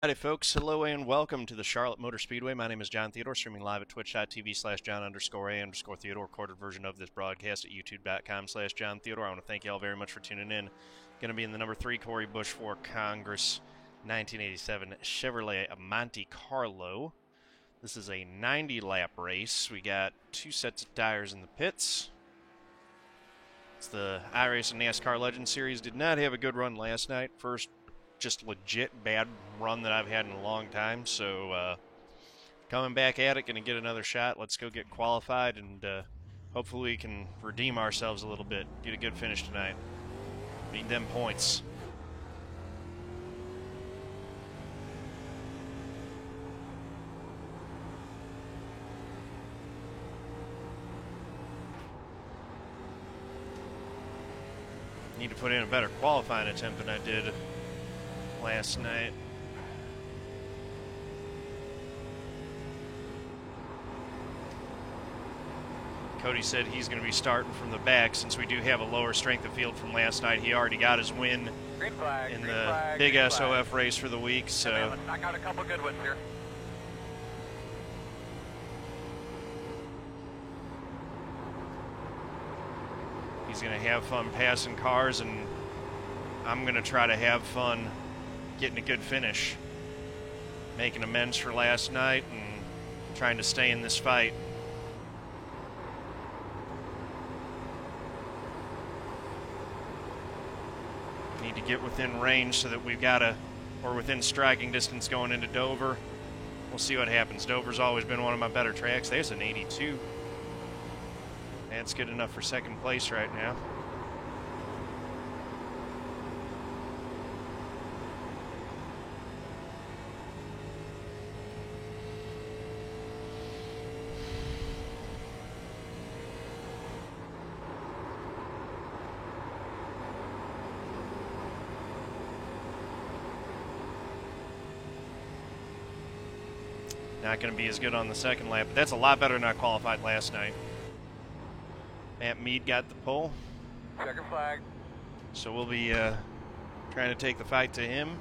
Howdy folks, hello and welcome to the Charlotte Motor Speedway. My name is John Theodore, streaming live at twitch.tv/John_A_Theodore, recorded version of this broadcast at youtube.com/John Theodore. I want to thank you all very much for tuning in. Going to be in the number 3 Corey Busch for Congress 1987 Chevrolet Monte Carlo. This is a 90-lap race. We got 2 sets of tires in the pits. It's the iRacing NASCAR Legends Series. Did not have a good run last night. First just legit bad run that I've had in a long time, so coming back at it, going to get another shot. Let's go get qualified, and hopefully we can redeem ourselves a little bit, get a good finish tonight. Need them points. Need to put in a better qualifying attempt than I did last night. Cody said he's going to be starting from the back since we do have a lower strength of field from last night. He already got his win in the big SOF race for the week, so let's knock out a couple good ones here. he's going to have fun passing cars, and I'm going to try to have fun getting a good finish, making amends for last night and trying to stay in this fight. Need to get within range so that we've got or within striking distance going into Dover. We'll see what happens. Dover's always been one of my better tracks. There's an 82. That's good enough for second place right now. Not going to be as good on the second lap, but that's a lot better than I qualified last night. Matt Mead got the pole. Second flag. So we'll be trying to take the fight to him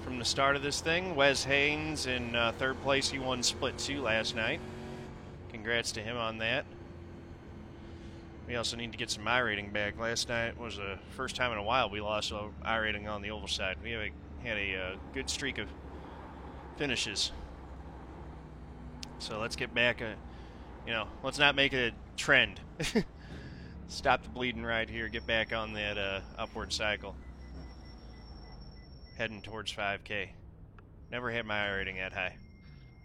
from the start of this thing. Wes Haines in third place. He won split 2 last night. Congrats to him on that. We also need to get some iRating back. Last night was the first time in a while we lost iRating on the oval side. We had a good streak of finishes. So let's get back, let's not make it a trend. Stop the bleeding right here, get back on that upward cycle. Heading towards 5K. Never had my iRating that high.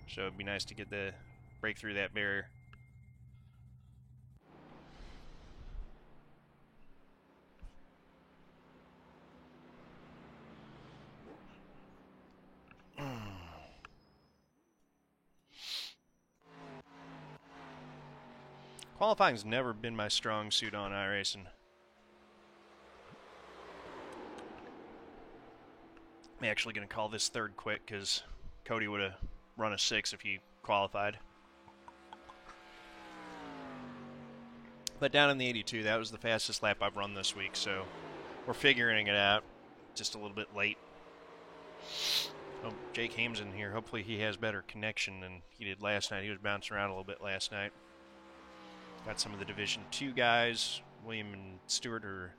So it'd be nice to break through that barrier. Qualifying's never been my strong suit on iRacing. I'm actually going to call this third quick because Cody would have run a 6 if he qualified. But down in the 82, that was the fastest lap I've run this week, so we're figuring it out. Just a little bit late. Oh, Jake Hames in here. Hopefully he has better connection than he did last night. He was bouncing around a little bit last night. Got some of the Division 2 guys. William and Stuart are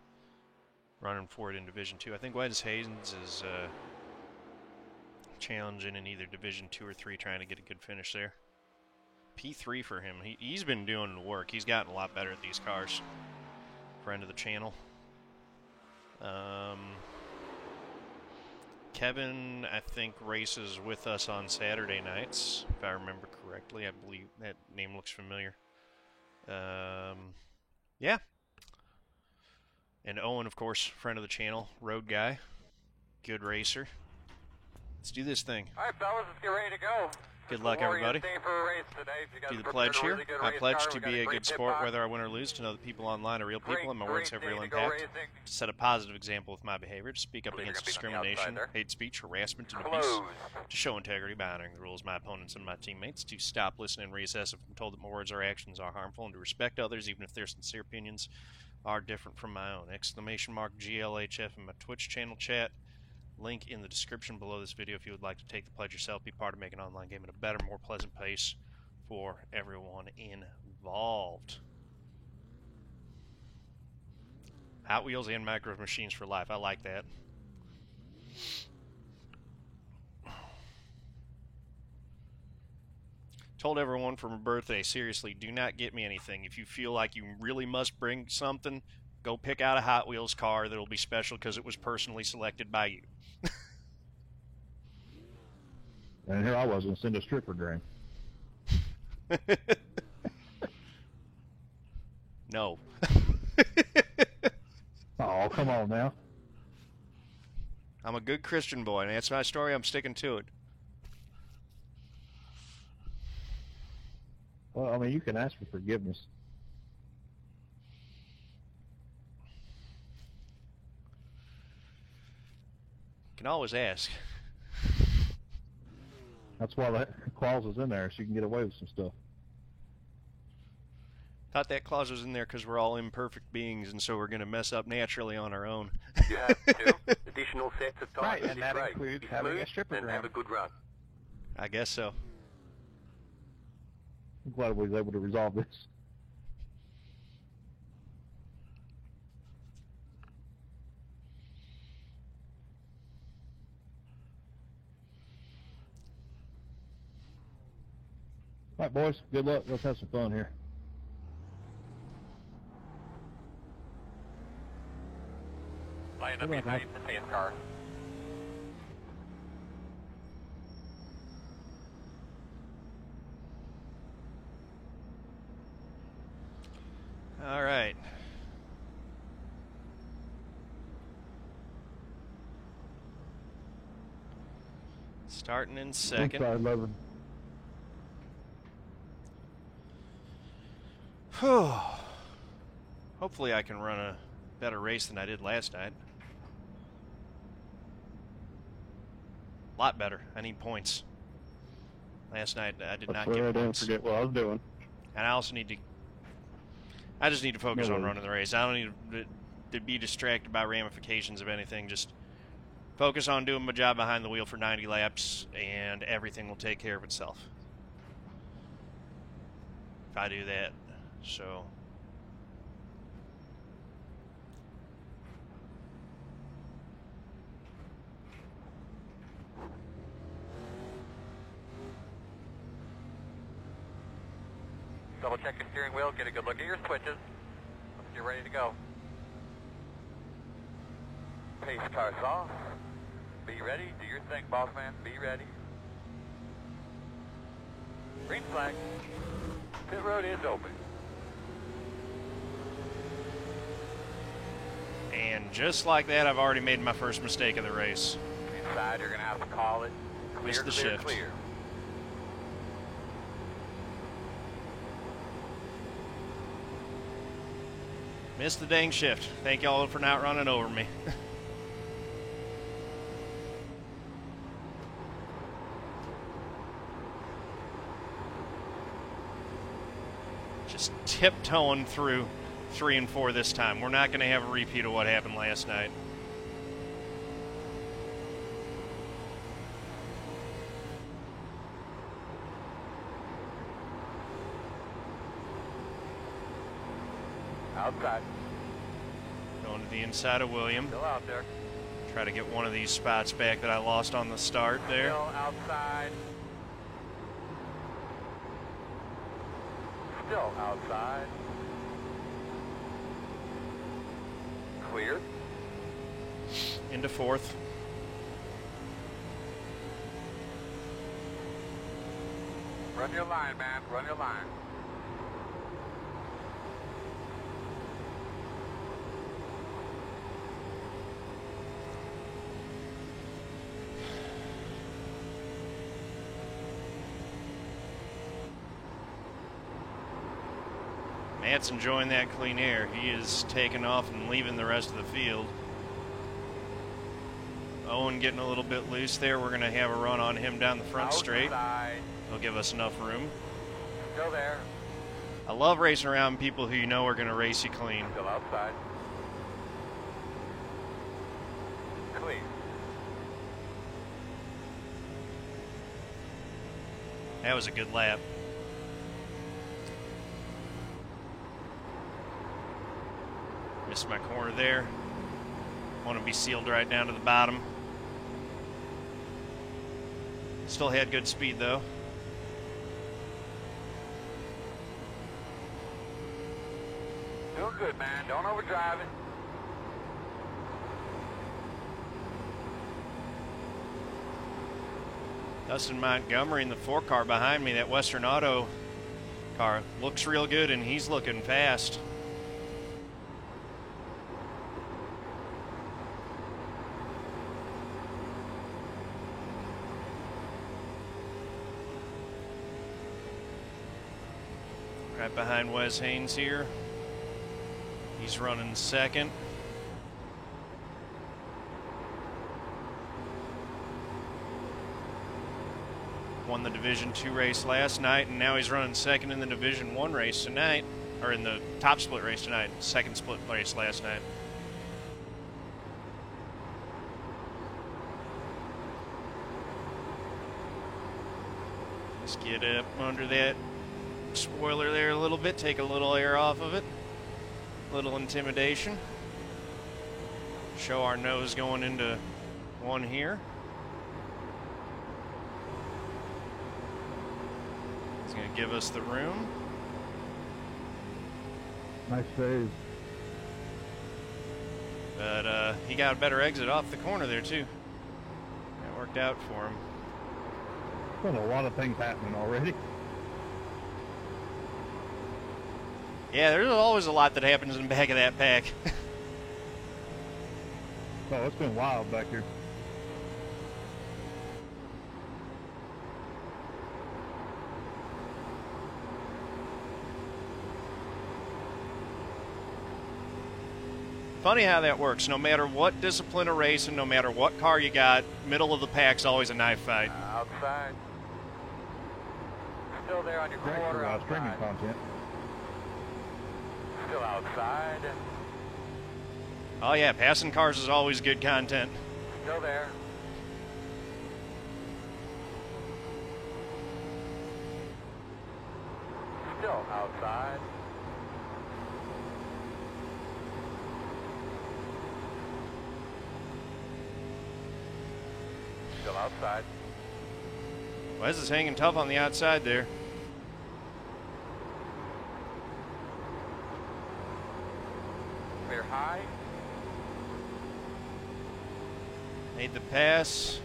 running for it in Division 2. I think Wesley Haines is challenging in either Division 2 or 3, trying to get a good finish there. P3 for him. He's been doing the work. He's gotten a lot better at these cars. Friend of the channel. Kevin, I think, races with us on Saturday nights, if I remember correctly. I believe that name looks familiar. Yeah. And Owen, of course, friend of the channel, road guy, good racer. Let's do this thing. All right, fellas, let's get ready to go. Good luck, everybody. Do the pledge here. I pledge to be a good sport, whether I win or lose, to know that people online are real people and my words have real impact, to set a positive example with my behavior, to speak up against discrimination, hate speech, harassment, and abuse, to show integrity by honoring the rules of my opponents and my teammates, to stop, listen, and reassess if I'm told that my words or actions are harmful, and to respect others even if their sincere opinions are different from my own. !GLHF in my Twitch channel chat. Link in the description below this video if you would like to take the pledge yourself, be part of making an online game at a better, more pleasant pace for everyone involved. Hot Wheels and Micro Machines for life. I like that. Told everyone for my birthday, seriously, do not get me anything. If you feel like you really must bring something, go pick out a Hot Wheels car that'll be special because it was personally selected by you. And here I was going to send a stripper dream. No. Oh, come on now. I'm a good Christian boy, and that's my story. I'm sticking to it. Well, I mean, you can ask for forgiveness. You can always ask. That's why that clause is in there, so you can get away with some stuff. Thought that clause was in there because we're all imperfect beings, and so we're going to mess up naturally on our own. You have 2 additional sets of tires. Right, and that includes having a stripper and dream. have a good run. I guess so. I'm glad we was able to resolve this. All right, boys, good luck. Let's have some fun here. Line up behind the pace car. All right. Starting in second. Inside 11. Hopefully I can run a better race than I did last night. A lot better. I need points. Last night I did not get I didn't points. forget what I was doing. And I also need to... I just need to focus on running the race. I don't need to be distracted by ramifications of anything. Just focus on doing my job behind the wheel for 90 laps, and everything will take care of itself. If I do that. So... Double check your steering wheel, get a good look at your switches. You're ready to go. Pace car's off. Be ready, do your thing, boss man, be ready. Green flag. Pit road is open. And just like that, I've already made my first mistake of the race. Inside, you're going to have to call it. Clear, Missed the clear, shift. clear. Missed the dang shift. Thank y'all for not running over me. Just tiptoeing through 3 and 4 this time. We're not going to have a repeat of what happened last night. Outside. Going to the inside of William. Still out there. Try to get one of these spots back that I lost on the start there. Still outside. Still outside. Clear. Into 4th. Run your line, man. Run your line. Matt's enjoying that clean air. He is taking off and leaving the rest of the field. Owen getting a little bit loose there. We're going to have a run on him down the front straight. He'll give us enough room. Still there. I love racing around people who you know are going to race you clean. Still outside. Clean. That was a good lap. Missed my corner there. Want to be sealed right down to the bottom. Still had good speed though. Doing good, man. Don't overdrive it. Dustin Montgomery in the 4-car behind me, that Western Auto car, looks real good, and he's looking fast. Right behind Wes Haines here. He's running second. Won the Division II race last night, and now he's running second in the Division I race tonight, or in the top split race tonight, second split race last night. Let's get up under that spoiler there a little bit, take a little air off of it, a little intimidation. Show our nose going into one here. He's going to give us the room. Nice save. But he got a better exit off the corner there too. That worked out for him. There's been a lot of things happening already. Yeah, there's always a lot that happens in the back of that pack. Oh, it's been wild back here. Funny how that works. No matter what discipline of race and no matter what car you got, middle of the pack's always a knife fight. Outside. Still there on your Great quarter for streaming outside. content. Still outside. Oh yeah, passing cars is always good content. Still there. Still outside. Still outside. Wes is hanging tough on the outside there. Clear high. Made the pass,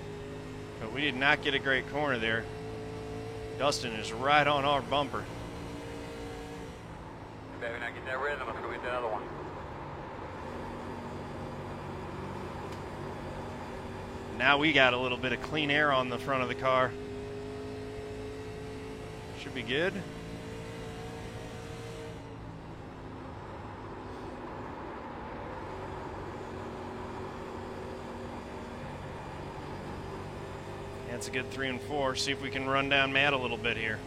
but we did not get a great corner there. Dustin is right on our bumper. Maybe not get that rhythm. Let's go get the other one. Now we got a little bit of clean air on the front of the car. Should be good. That's a good 3 and 4. See if we can run down Matt a little bit here.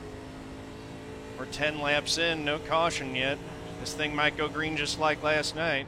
We're 10 laps in, no caution yet. This thing might go green just like last night.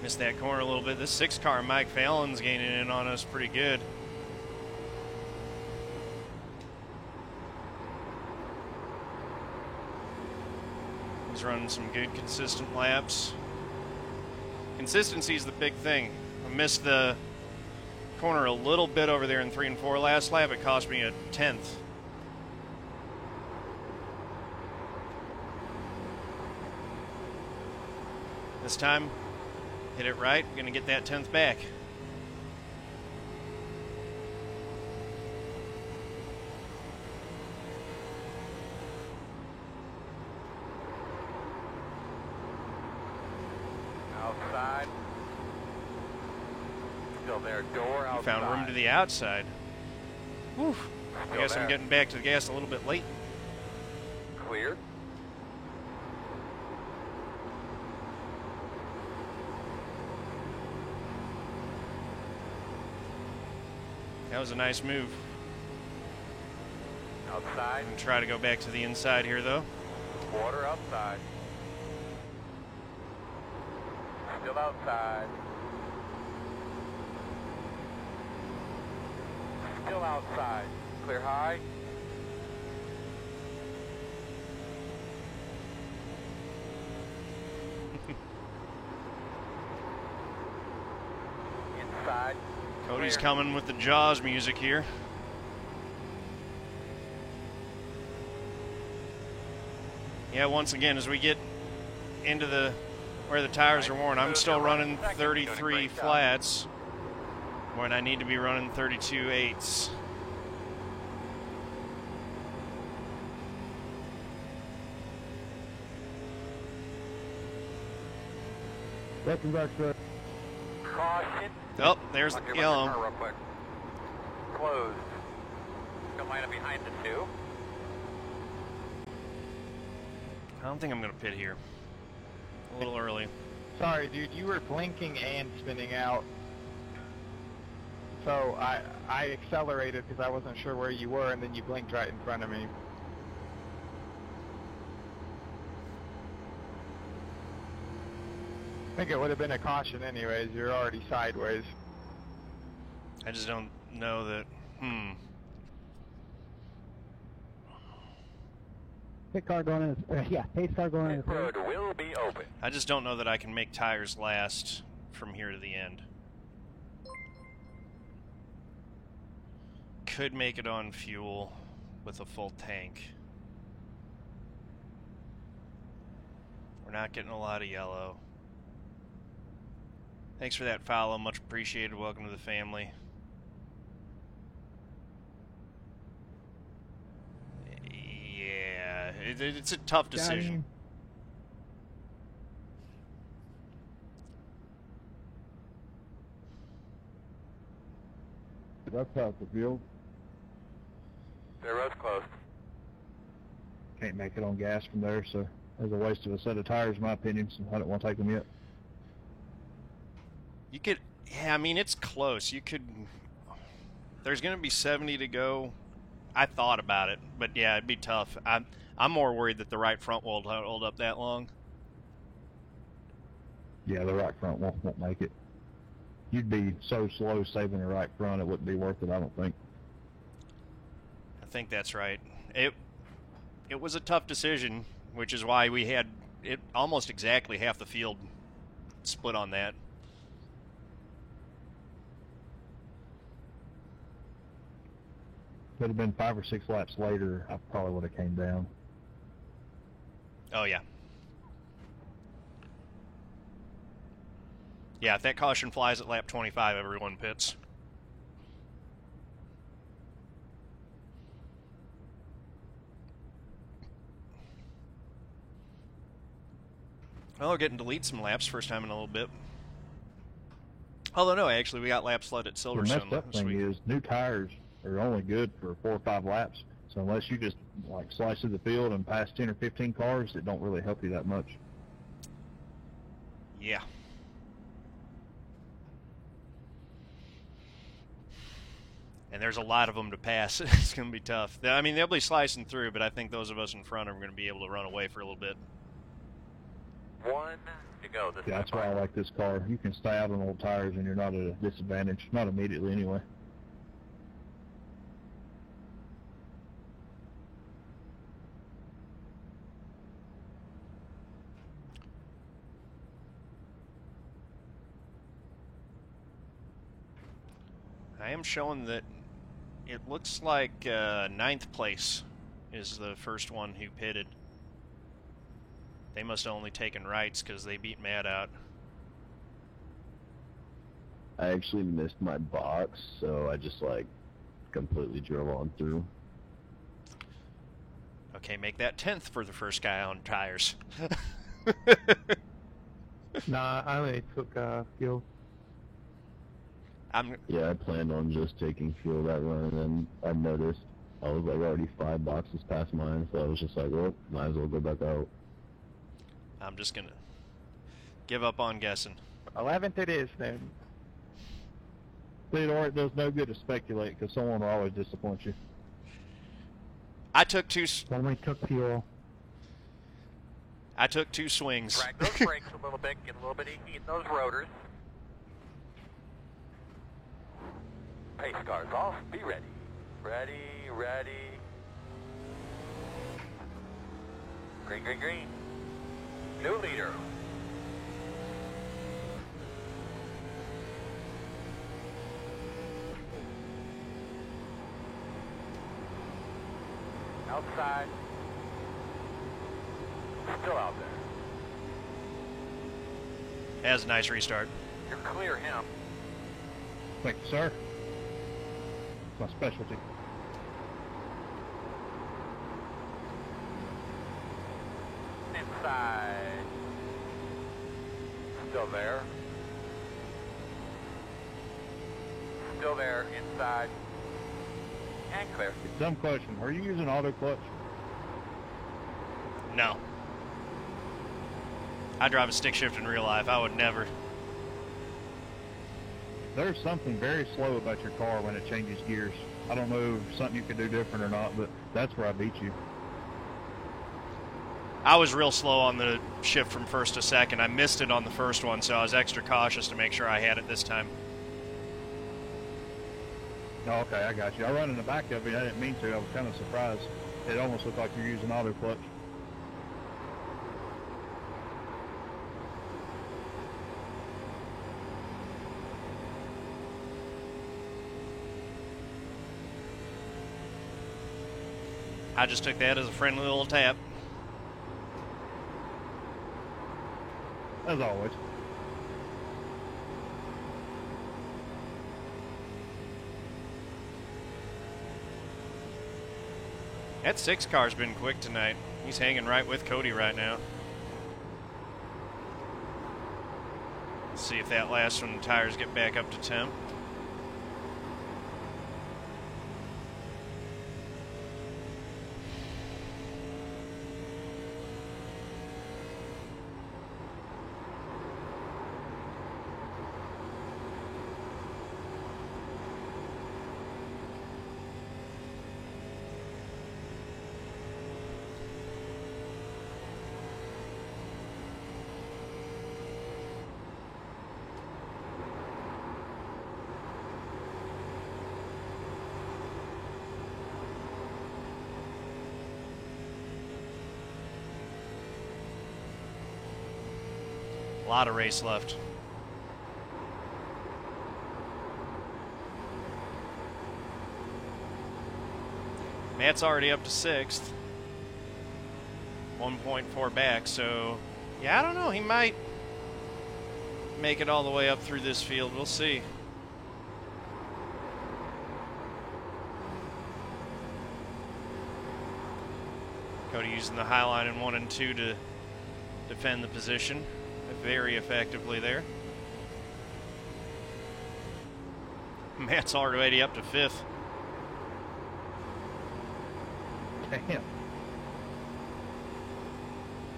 Missed that corner a little bit. This 6-car, Mike Fallon's gaining in on us pretty good. He's running some good, consistent laps. Consistency is the big thing. I missed the corner a little bit over there in 3 and 4 last lap. It cost me a 10th. This time, hit it right. Going to get that 10th back. Outside. Still there. Door outside. Found room to the outside. Whew. I guess I'm getting back to the gas a little bit late. Clear. That was a nice move. Outside. I'm going to try to go back to the inside here, though. Water outside. Still outside. Still outside. Clear high. Inside. Cody's Clear. coming with the Jaws music here. Yeah, once again, as we get into the where the tires are worn, I'm still running 33 flats when I need to be running 32 eighths. Welcome back, sir. Caution. Oh, there's the yellow. Real quick. Closed. Still line up behind the two. I don't think I'm going to pit here. A little early. Sorry, dude, you were blinking and spinning out. So I accelerated because I wasn't sure where you were, and then you blinked right in front of me. I think it would have been a caution anyways. You're already sideways. I just don't know that. Pit car going in. Yeah, pace car going in. Pit road will be open. I just don't know that I can make tires last from here to the end. Could make it on fuel with a full tank. We're not getting a lot of yellow. Thanks for that follow, much appreciated. Welcome to the family. Yeah, it's a tough decision. That's out the field. The road's closed. Can't make it on gas from there, so there's a waste of a set of tires, in my opinion, so I don't want to take them yet. You could, yeah, I mean, it's close. You could, there's going to be 70 to go. I thought about it, but yeah, it'd be tough. I'm more worried that the right front won't hold up that long. Yeah, the right front won't make it. You'd be so slow saving the right front, it wouldn't be worth it, I don't think. I think that's right. It was a tough decision, which is why we had it almost exactly half the field split on that. If it had been 5 or 6 laps later, I probably would have came down. Oh, yeah. Yeah, if that caution flies at lap 25, everyone pits. Well, we're getting to lead some laps, first time in a little bit. Although, no, actually, we got laps led at Silverstone. The messed up thing is, new tires are only good for 4 or 5 laps. So unless you just like slice through the field and pass 10 or 15 cars, it don't really help you that much. Yeah. And there's a lot of them to pass. It's going to be tough. I mean, they'll be slicing through, but I think those of us in front are going to be able to run away for a little bit. 1 to go. This Yeah, that's why I like this car. You can stay out on old tires and you're not at a disadvantage. Not immediately, anyway. I am showing that it looks like 9th place is the first one who pitted. They must have only taken rights because they beat Matt out. I actually missed my box, so I just, like, completely drove on through. Okay, make that 10th for the first guy on tires. Nah, I only took fuel. Yeah, I planned on just taking fuel that run, and then I noticed I was, like, already 5 boxes past mine, so I was just like, well, might as well go back out. I'm just going to give up on guessing. 11th it is, then. Theodore, it does no good to speculate, because someone will always disappoint you. I took two Only took fuel. swings. Drag those brakes a little bit, get a little bit of heat in those rotors. Pace cars off, be ready. Ready. Green. New leader. Outside. Still out there. Has a nice restart. You're clear him. Thank you, sir. My specialty. Inside. Still there. Still there, inside. And clear. Dumb question. Are you using auto clutch? No. I drive a stick shift in real life. I would never. There's something very slow about your car when it changes gears. I don't know if something you could do different or not, but that's where I beat you. I was real slow on the shift from first to second. I missed it on the first one, so I was extra cautious to make sure I had it this time. Oh, okay, I got you. I run in the back of it. I didn't mean to. I was kind of surprised. It almost looked like you're using auto clutch. I just took that as a friendly little tap. As always. That 6 car's been quick tonight. He's hanging right with Cody right now. Let's see if that lasts when the tires get back up to temp. A lot of race left. Matt's already up to 6th. 1.4 back, so yeah, I don't know. He might make it all the way up through this field. We'll see. Cody using the high line in 1 and 2 to defend the position very effectively there. Matt's already up to 5th. Damn.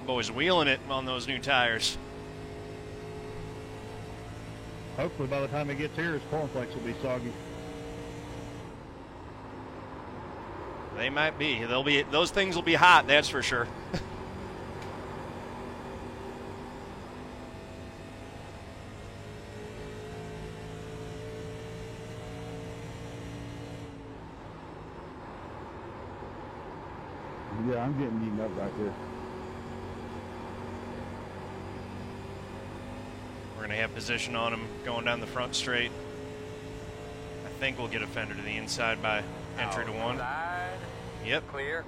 Boy's wheeling it on those new tires. Hopefully by the time he gets here, his cornflakes will be soggy. They might be. Those things will be hot, that's for sure. Yeah, I'm getting eaten up right here. We're going to have position on him going down the front straight. I think we'll get a fender to the inside by entry to 1. Outside. Yep. Clear.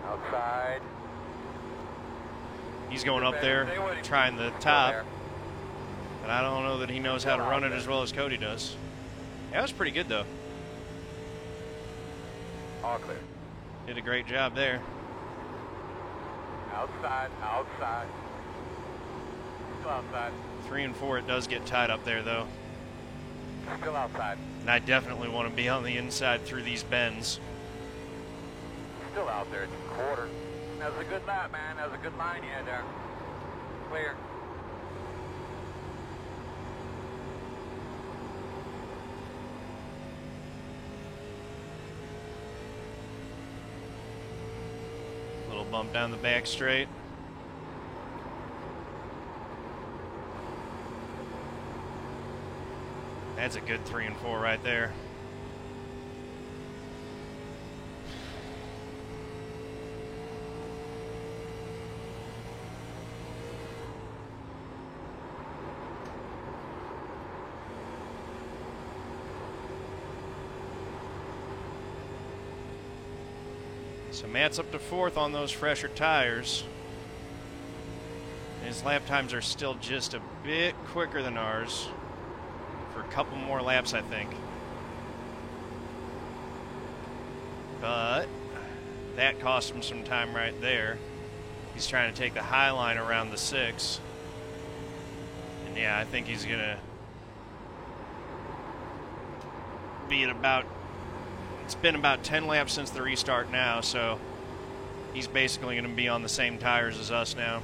Outside. He's going up there, trying the top. And I don't know that he knows how to run it as well as Cody does. That was pretty good, though. All clear. Did a great job there. Outside, outside. Still outside. 3 and 4, it does get tied up there, though. Still outside. And I definitely want to be on the inside through these bends. Still out there at the quarter. That was a good lap, man. That was a good line you had there. Clear. Little bump down the back straight. That's a good 3 and 4 right there. So Matt's up to 4th on those fresher tires. His lap times are still just a bit quicker than ours. For a couple more laps, I think. But that cost him some time right there. He's trying to take the high line around the 6. And yeah, I think he's going to be at about... It's been about 10 laps since the restart now, so he's basically going to be on the same tires as us now.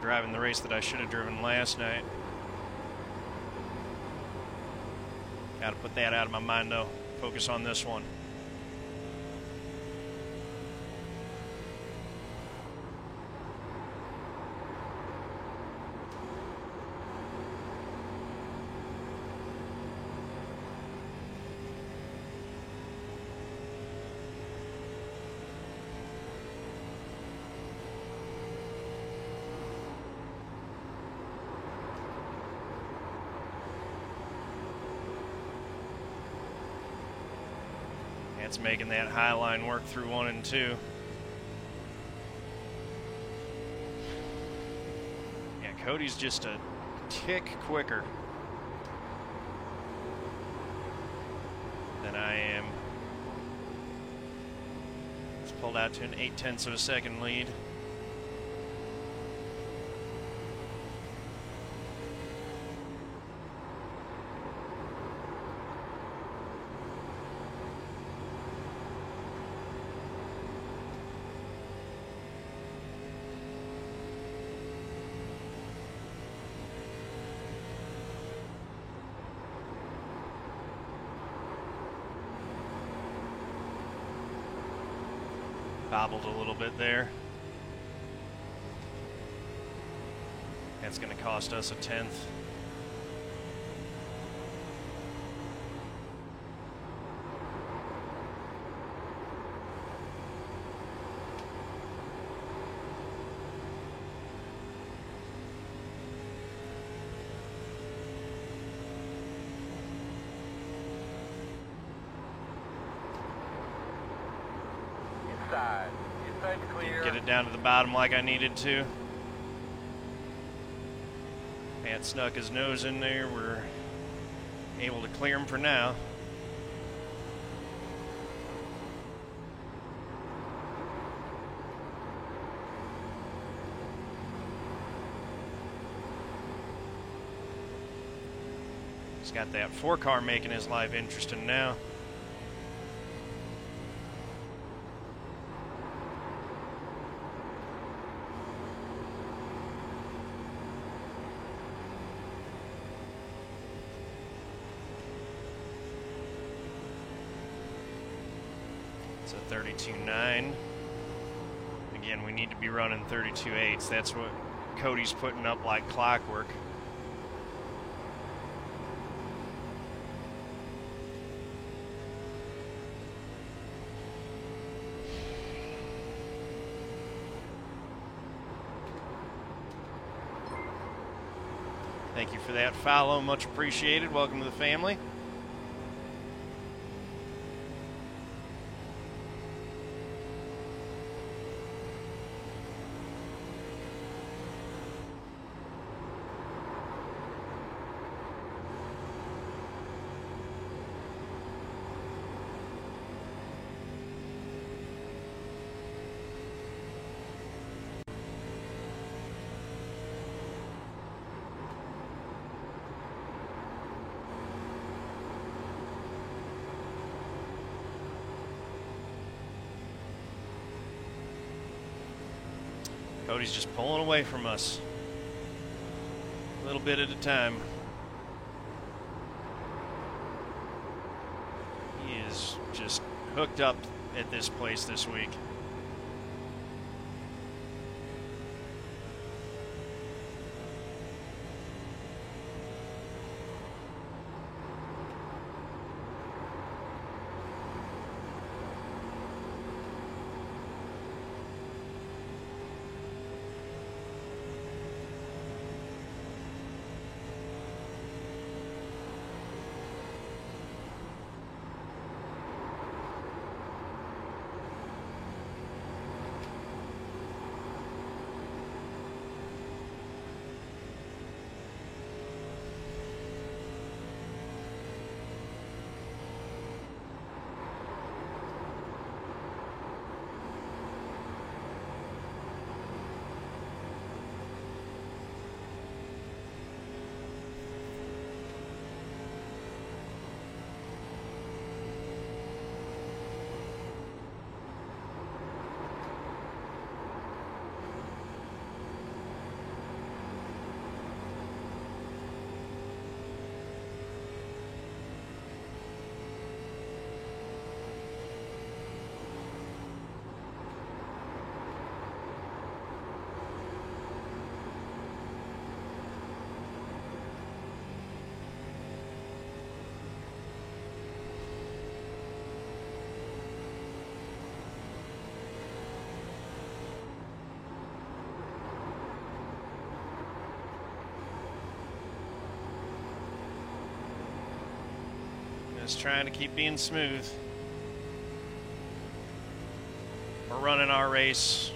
Driving the race that I should have driven last night. Got to put that out of my mind, though. Focus on this one. It's making that high line work through 1 and 2. Yeah, Cody's just a tick quicker than I am. It's pulled out to an 0.8 of a second lead. Bobbled a little bit there. That's going to cost us a 10th. Get it down to the bottom like I needed to. Matt snuck his nose in there. We're able to clear him for now. He's got that 4-car making his life interesting now. It's a 32.9. Again, we need to be running 32.8s. That's what Cody's putting up like clockwork. Thank you for that follow. Much appreciated. Welcome to the family. Cody's just pulling away from us, a little bit at a time. He is just hooked up at this place this week. Just trying to keep being smooth. We're running our race.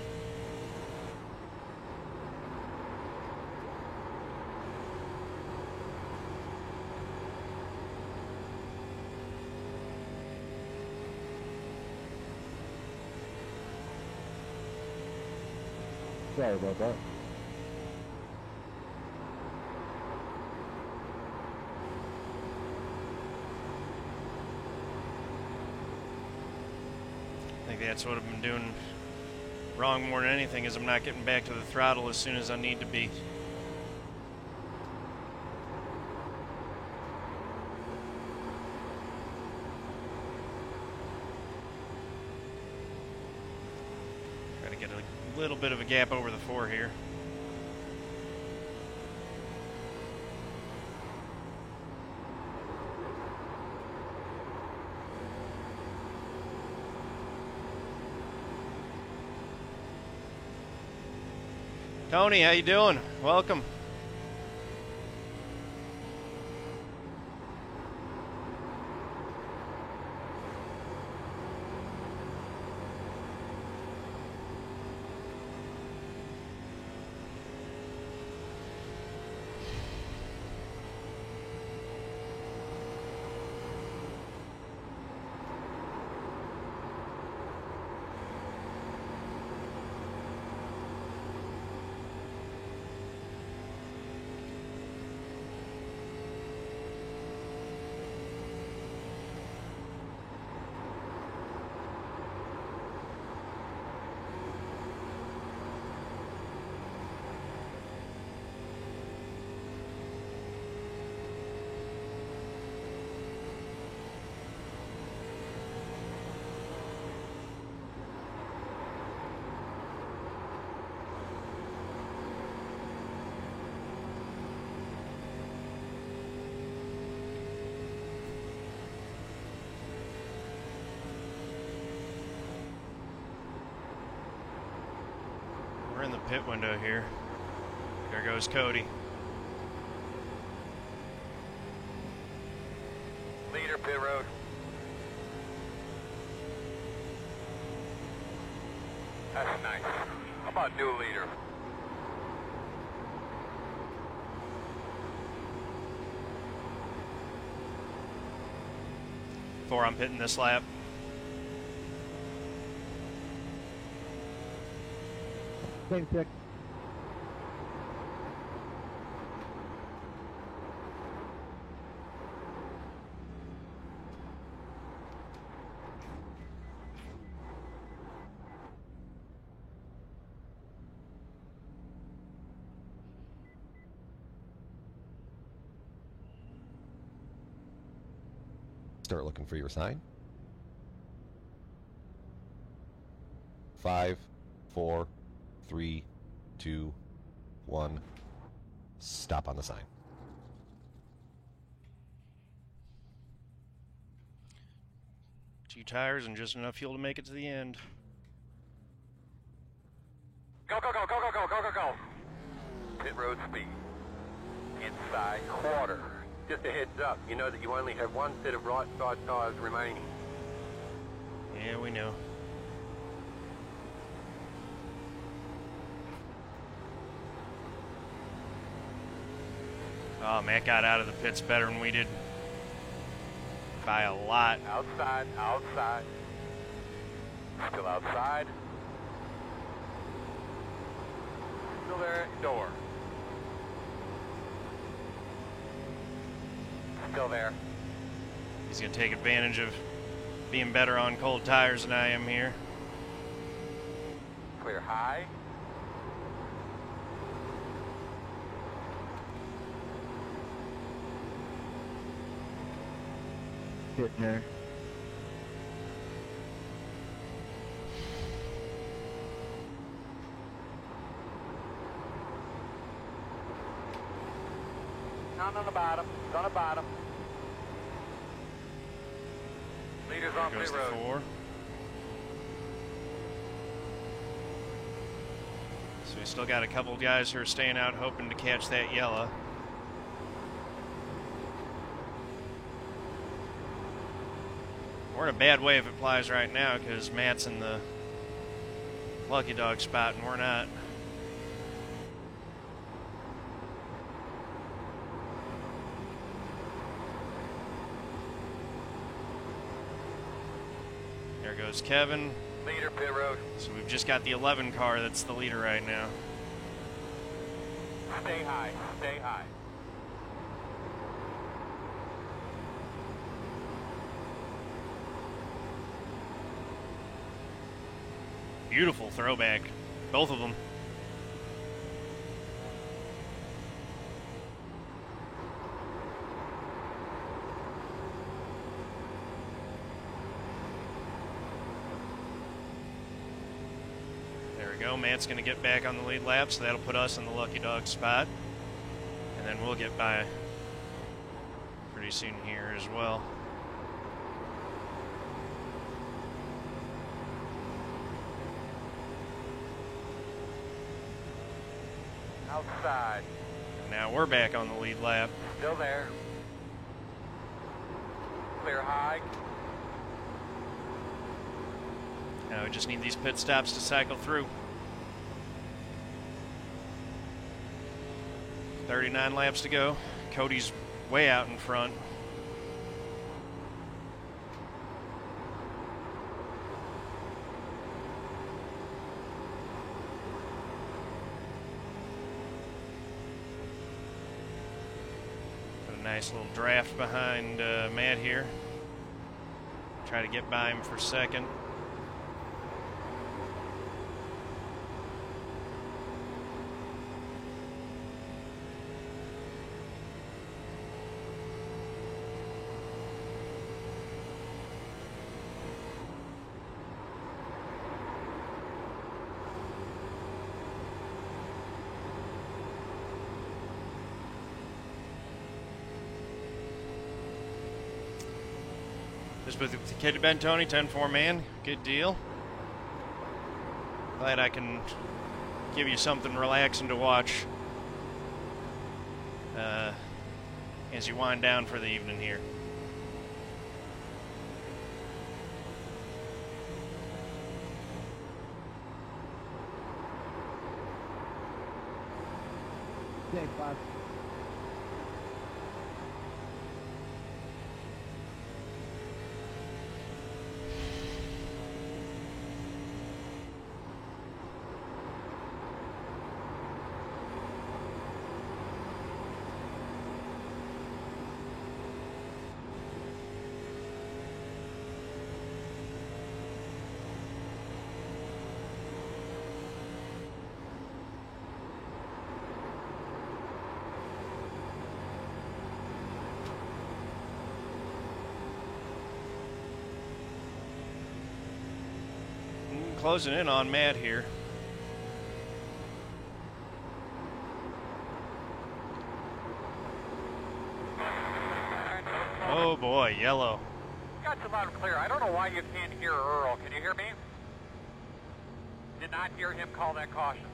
Sorry about that. I think that's what I've been doing wrong more than anything, is I'm not getting back to the throttle as soon as I need to be. Try to get a little bit of a gap over the 4 here. Tony, how you doing? Welcome. In the pit window here. There goes Cody. new leader. Before I'm pitting this lap. Same six. Start looking for your sign. 5, 4, 3, 2, 1. Stop on the sign. Two tires and just enough fuel to make it to the end. Go, go, go, go, go, go, go, go, go. Pit road speed. Inside quarter. Just a heads up, you know that you only have one set of right side tires remaining. Yeah, we know. Oh, Matt got out of the pits better than we did. By a lot. Outside, outside. Still outside. Still there, door. Still there. He's going to take advantage of being better on cold tires than I am here. Clear high. Hitting there. Down on the bottom. It's on the bottom. Leaders on There goes pit the road. 4. So we still got a couple guys who are staying out hoping to catch that yellow. We're in a bad way if it flies right now because Matt's in the lucky dog spot and we're not. There goes Kevin. Leader pit road. So we've just got the 11 car that's the leader right now. Stay high. Stay high. Beautiful throwback. Both of them. There we go. Matt's going to get back on the lead lap, so that'll put us in the lucky dog spot. And then we'll get by pretty soon here as well. Outside. Now we're back on the lead lap. Still there. Clear high. Now we just need these pit stops to cycle through. 39 laps to go. Cody's way out in front. Got a nice little draft behind Matt here. Try to get by him for second. Just with the kid Bentoni, 10-4 man. Good deal. Glad I can give you something relaxing to watch as you wind down for the evening here. closing in on Matt here. Oh boy, yellow. Got you loud and clear. I don't know why you can't hear Earl. Can you hear me? Did not hear him call that caution.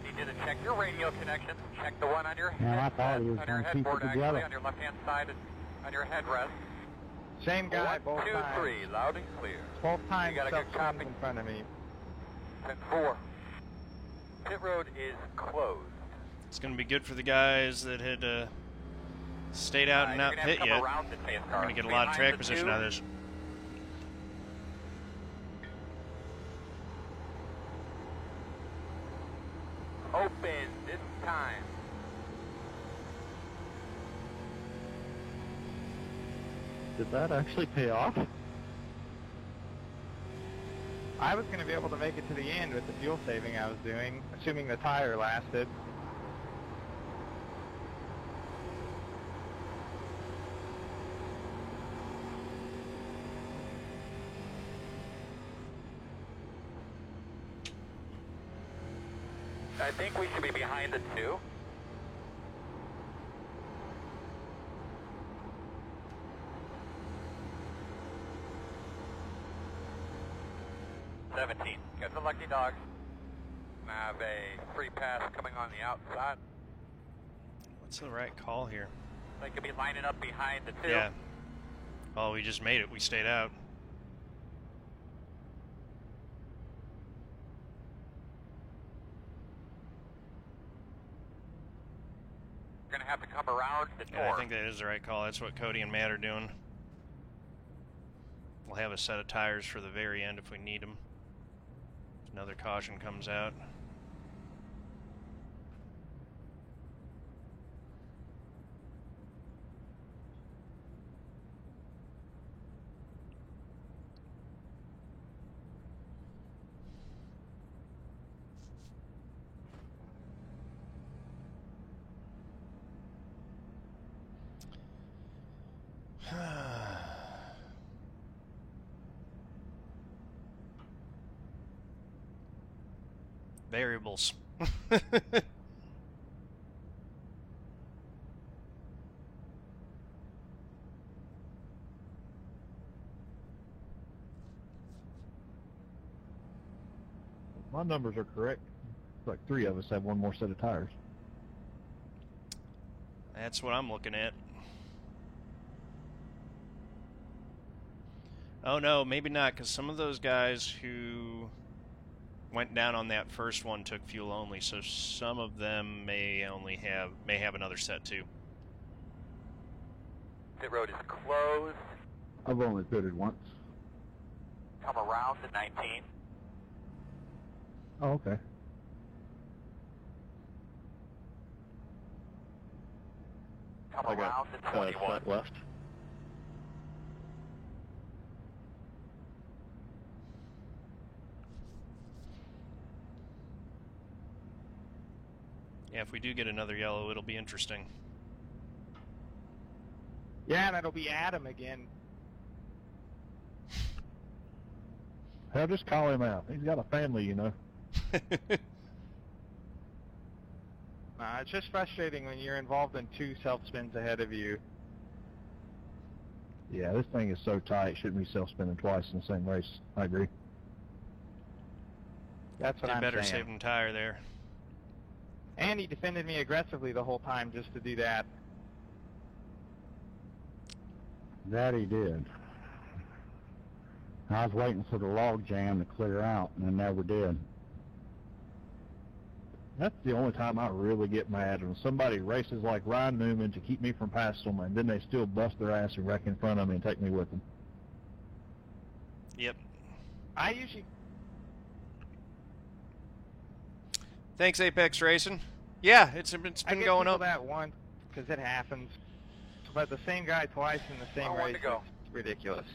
He did a check your radio connection. Check the one on your headboard, actually, on your left-hand side, on your headrest. Same guy, both 1, 2, times. 3, loud and clear. Both times, You got a good copy. in front of me. 10-4. Pit road is closed. It's going to be good for the guys that had stayed out and not pit yet. We're going to get a lot of track position out of this. Open this time. Did that actually pay off? I was going to be able to make it to the end with the fuel saving I was doing, assuming the tire lasted. I think we should be behind the 2. Got the lucky dog. Have a free pass coming on the outside. What's the right call here? They could be lining up behind the 2. Yeah. Oh, we just made it. We stayed out. We're going to have to come around the door. Yeah, I think that is the right call. That's what Cody and Matt are doing. We'll have a set of tires for the very end if we need them. Another caution comes out. Variables. My numbers are correct. Like 3 of us have one more set of tires. That's what I'm looking at. Oh no, maybe not, because some of those guys who went down on that first one took fuel only, so some of them may have another set too. Pit road is closed. I've only pitted once. Come around to 19. Oh, okay. Come around to 21. Left. Yeah, if we do get another yellow, it'll be interesting. Yeah, that'll be Adam again. Hell, just call him out. He's got a family, you know. It's just frustrating when you're involved in 2 self-spins ahead of you. Yeah, this thing is so tight, it shouldn't be self-spinning twice in the same race. I agree. That's what Did I'm better saying. saving tire there. And he defended me aggressively the whole time just to do that. That he did. I was waiting for the log jam to clear out, and it never did. That's the only time I really get mad when somebody races like Ryan Newman to keep me from passing them, and then they still bust their ass and wreck in front of me and take me with them. Yep. I usually... Thanks, Apex Racing. Yeah, it's been going up. that once because it happens, but the same guy twice in the same race is ridiculous.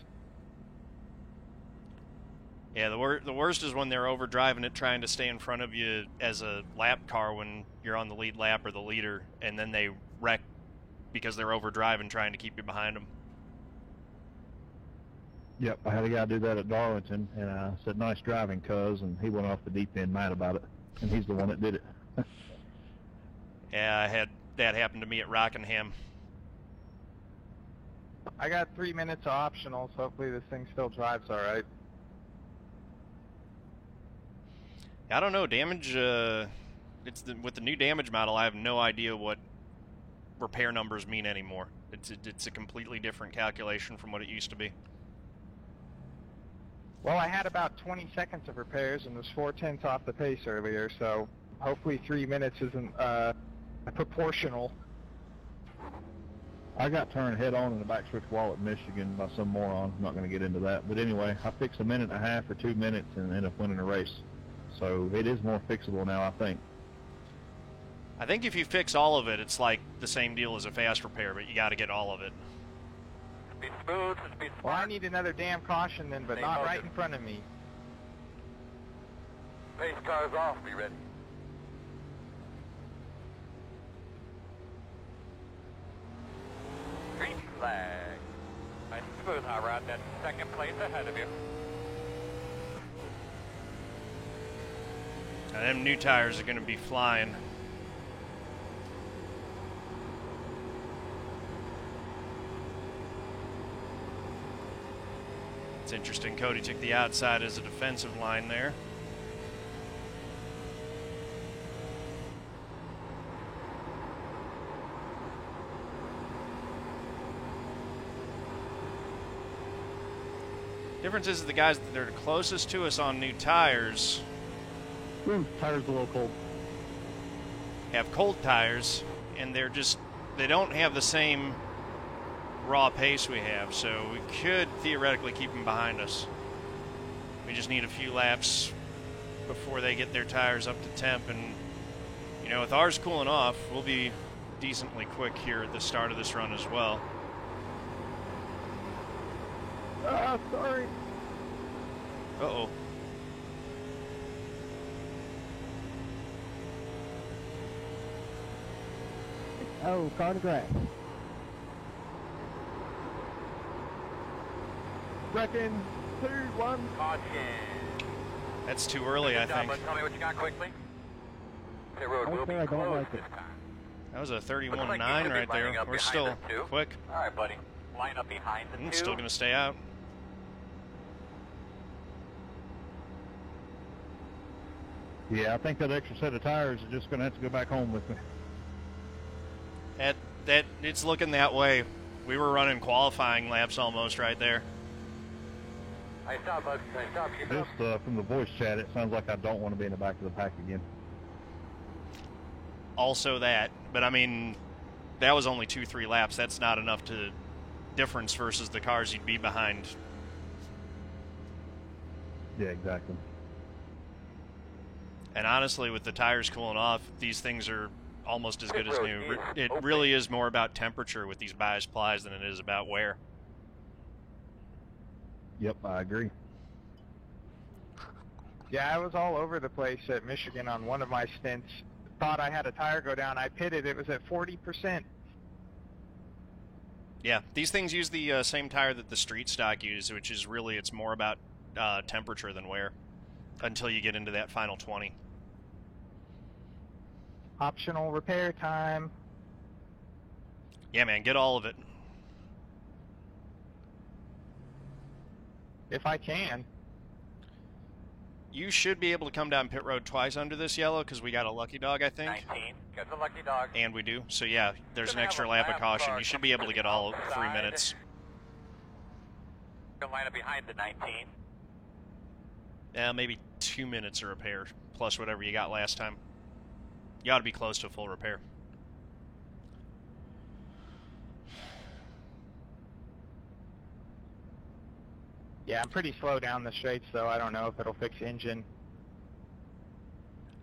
Yeah, the worst is when they're overdriving it, trying to stay in front of you as a lap car when you're on the lead lap or the leader, and then they wreck because they're overdriving, trying to keep you behind them. Yep, I had a guy do that at Darlington, and I said, "Nice driving, cuz," and he went off the deep end mad about it, and he's the one that did it. Yeah, I had that happen to me at Rockingham. I got 3 minutes of optional, so hopefully this thing still drives all right. I don't know, damage, with the new damage model, I have no idea what repair numbers mean anymore. It's a completely different calculation from what it used to be. Well, I had about 20 seconds of repairs and was 4/10 off the pace earlier, so hopefully 3 minutes isn't proportional. I got turned head on in the back switch wall at Michigan by some moron. I'm not going to get into that. But anyway, I fixed a minute and a half or 2 minutes and ended up winning a race. So it is more fixable now, I think. I think if you fix all of it, it's like the same deal as a fast repair, but you got to get all of it. Be smooth, be smart. Well, I need another damn caution then, but not right in front of me. Pace car's off, be ready. Green flag. Nice and smooth, hot rod. That's second place ahead of you. Now, them new tires are going to be flying. It's interesting. Cody took the outside as a defensive line there. Difference is the guys that are closest to us on new tires Tires a little cold. have cold tires, and they don't have the same raw pace we have, so we could theoretically keep them behind us. We just need a few laps before they get their tires up to temp, and you know, with ours cooling off, we'll be decently quick here at the start of this run as well. Sorry. Uh-oh. Oh, car to grass. Second, 2, 1. Caution. That's too early, I Good job, think. bud. Tell me what you got quickly. The road will be I don't closed like this it. time. That was a Looks like 31.9 you should be right lining there. up We're behind still us, too. quick. All right, buddy. Line up behind the two. Still going to stay out. Yeah, I think that extra set of tires is just going to have to go back home with me. That it's looking that way. We were running qualifying laps almost right there. Nice job, bud. Nice job. Keep it up. Just from the voice chat, it sounds like I don't want to be in the back of the pack again. Also that, but I mean, that was only 2-3 laps. That's not enough to difference versus the cars you'd be behind. Yeah, exactly. And honestly, with the tires cooling off, these things are almost as good as new. It really is more about temperature with these bias plies than it is about wear. Yep, I agree. Yeah, I was all over the place at Michigan on one of my stints. Thought I had a tire go down. I pitted. It was at 40%. Yeah, these things use the same tire that the street stock uses, which is really, it's more about temperature than wear until you get into that final 20. Optional repair time. Yeah, man, get all of it. If I can. You should be able to come down pit road twice under this yellow because we got a lucky dog, I think. 19. Got the lucky dog. And we do. So, yeah, there's an Gonna extra have a lap of lap caution. car You should be able to get all outside. 3 minutes. Gonna line up behind the 19. Maybe 2 minutes of repair, plus whatever you got last time. You ought to be close to a full repair. Yeah, I'm pretty slow down the straights, though. I don't know if it'll fix engine.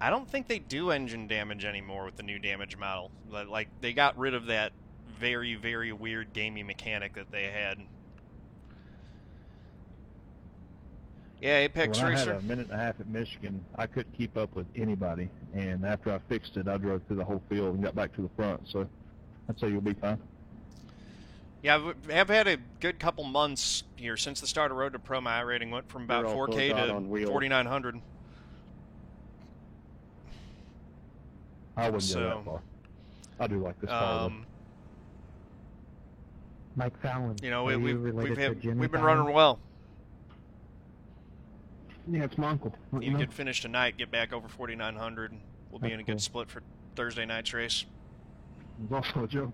I don't think they do engine damage anymore with the new damage model. Like, they got rid of that very, very weird gamey mechanic that they had. Yeah, Apex When Racer. I had a minute and a half at Michigan, I couldn't keep up with anybody, and after I fixed it, I drove through the whole field and got back to the front, so I'd say you'll be fine. Yeah, I've had a good couple months here since the start of Road to Pro. My iRating went from about 4K to 4,900. I wouldn't go that far. I do like this car. Mike Fallon. You know, Are we've Jimmy been Fallon? running well. Yeah, it's my uncle. You could finish tonight, get back over 4,900. We'll be in a good split for Thursday night's race. It was also a joke.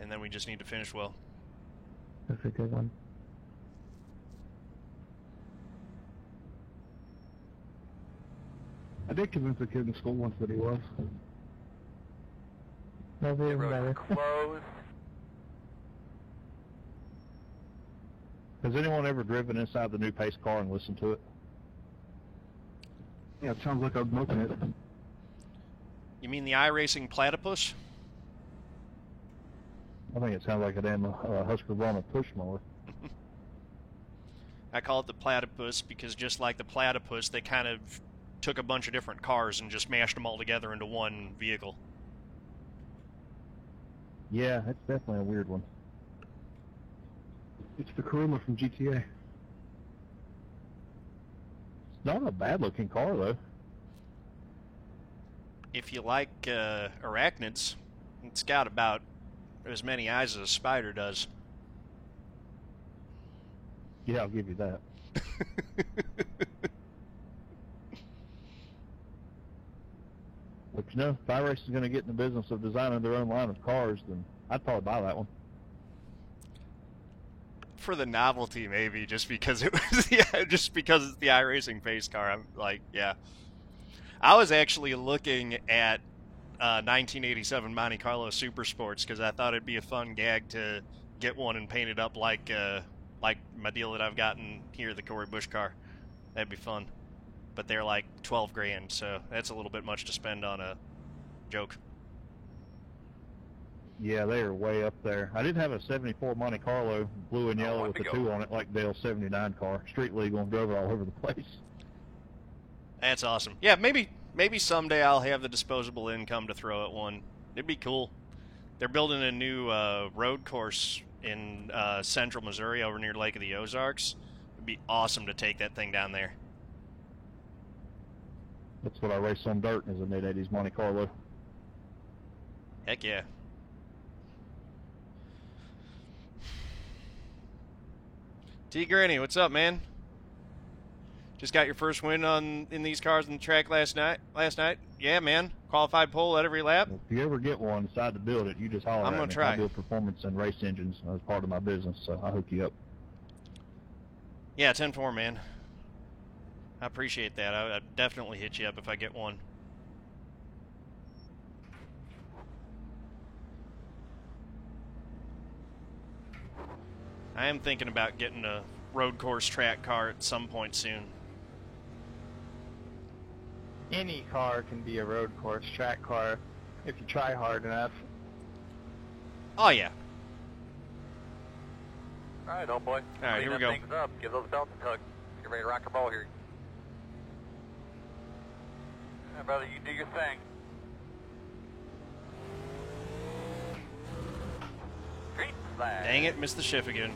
And then we just need to finish well. That's a good one. I did convince a kid in school once that he was. No, they even better. Close. Has anyone ever driven inside the new pace car and listened to it? Yeah, it sounds like I'm looking at it. You mean the iRacing Platypus? I think it sounds like a damn Husqvarna push mower. I call it the Platypus because just like the Platypus, they kind of took a bunch of different cars and just mashed them all together into one vehicle. Yeah, it's definitely a weird one. It's the Kuruma from GTA. It's not a bad-looking car, though. If you like arachnids, it's got about as many eyes as a spider does. Yeah, I'll give you that. But you know, if iRacing is going to get in the business of designing their own line of cars, then I'd probably buy that one. For the novelty, maybe, just because it was, yeah, just because it's the iRacing pace car. I'm like, yeah. I was actually looking at 1987 Monte Carlo Super Sports because I thought it'd be a fun gag to get one and paint it up like my deal that I've gotten here, the Corey Busch car. That'd be fun. But they're like 12 grand, so that's a little bit much to spend on a joke. Yeah, they are way up there. I did have a 74 Monte Carlo, blue and yellow with the 2 on it, like Dale's 79 car. Street legal and drove it all over the place. That's awesome. Yeah, maybe someday I'll have the disposable income to throw at one. It'd be cool. They're building a new road course in central Missouri over near Lake of the Ozarks. It'd be awesome to take that thing down there. That's what I raced on dirt as a mid-80s Monte Carlo. Heck yeah. T. Granny, what's up, man? Just got your first win in these cars on the track last night? Yeah, man. Qualified pole at every lap? If you ever get one, decide to build it, you just holler at me. I'm going to try. I build performance and race engines as part of my business, so I'll hook you up. Yeah, 10-4, man. I appreciate that. I'd definitely hit you up if I get one. I am thinking about getting a road course track car at some point soon. Any car can be a road course track car if you try hard enough. Oh, yeah. All right, old boy. All right, here we go. Things up. Give those belts a tug. Get ready to rock and roll here. Yeah, brother, you do your thing. Green flag. Dang it, missed the shift again.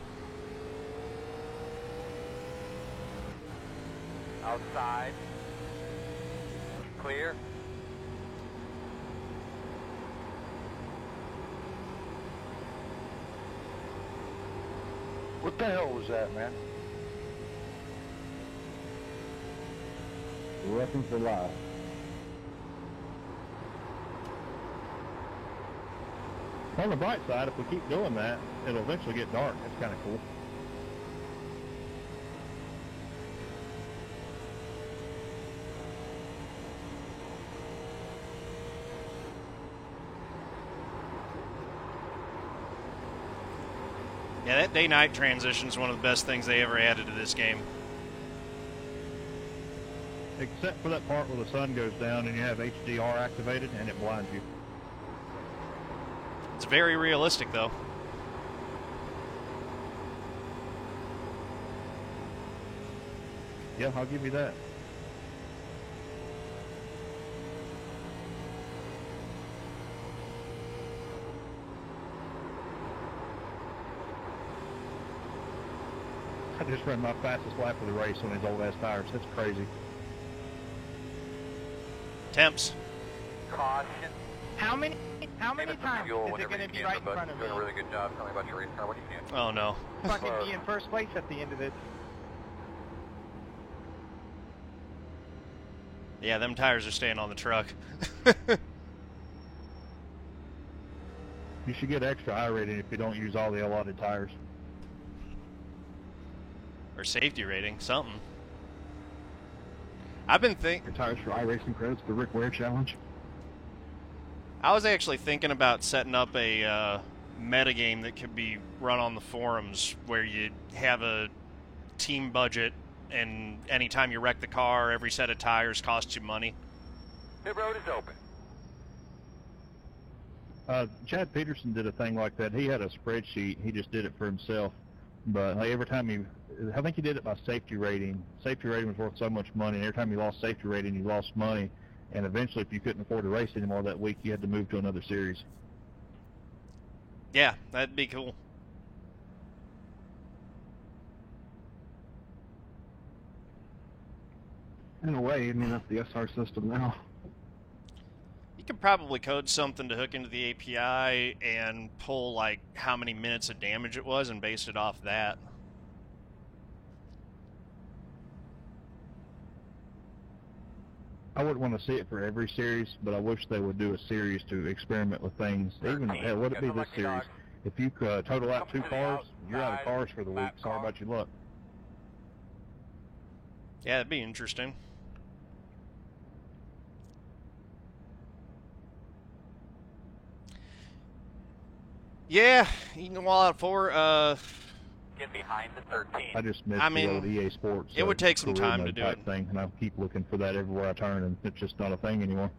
Outside. Clear. What the hell was that, man? Weapons for life. On the bright side, if we keep doing that, it'll eventually get dark. That's kind of cool. Yeah, that day-night transition is one of the best things they ever added to this game. Except for that part where the sun goes down and you have HDR activated and it blinds you. It's very realistic, though. Yeah, I'll give you that. I just ran my fastest lap of the race on these old-ass tires. That's crazy. Temps. Caution. How many times Fuel is it whenever going you to be can, right in but front of you're doing a me? really good job. Tell me about your race car when you can. Oh, no. Fucking be in first place at the end of it. Yeah, them tires are staying on the truck. You should get extra iRating if you don't use all the allotted tires. Or safety rating, something. I've been Your tires for iRacing credits, the Rick Ware challenge. I was actually thinking about setting up a metagame that could be run on the forums where you have a team budget, and anytime you wreck the car, every set of tires costs you money. Pit road is open. Chad Peterson did a thing like that. He had a spreadsheet. He just did it for himself. But like, every time I think he did it by safety rating. Safety rating was worth so much money, and every time you lost safety rating, you lost money. And eventually, if you couldn't afford to race anymore that week, you had to move to another series. Yeah, that'd be cool. In a way, I mean, that's the SR system now. You could probably code something to hook into the API and pull, like, how many minutes of damage it was and base it off that. I wouldn't want to see it for every series, but I wish they would do a series to experiment with things. Even, hell, would it be this series? If you total out 2 cars, you're out of cars for the week. Sorry about your luck. Yeah, that'd be interesting. Yeah, Eaton Wall out 4. Get behind the 13. I just missed I mean, the old EA Sports. it would take some career time to mode do type it. thing, and I keep looking for that everywhere I turn, and it's just not a thing anymore.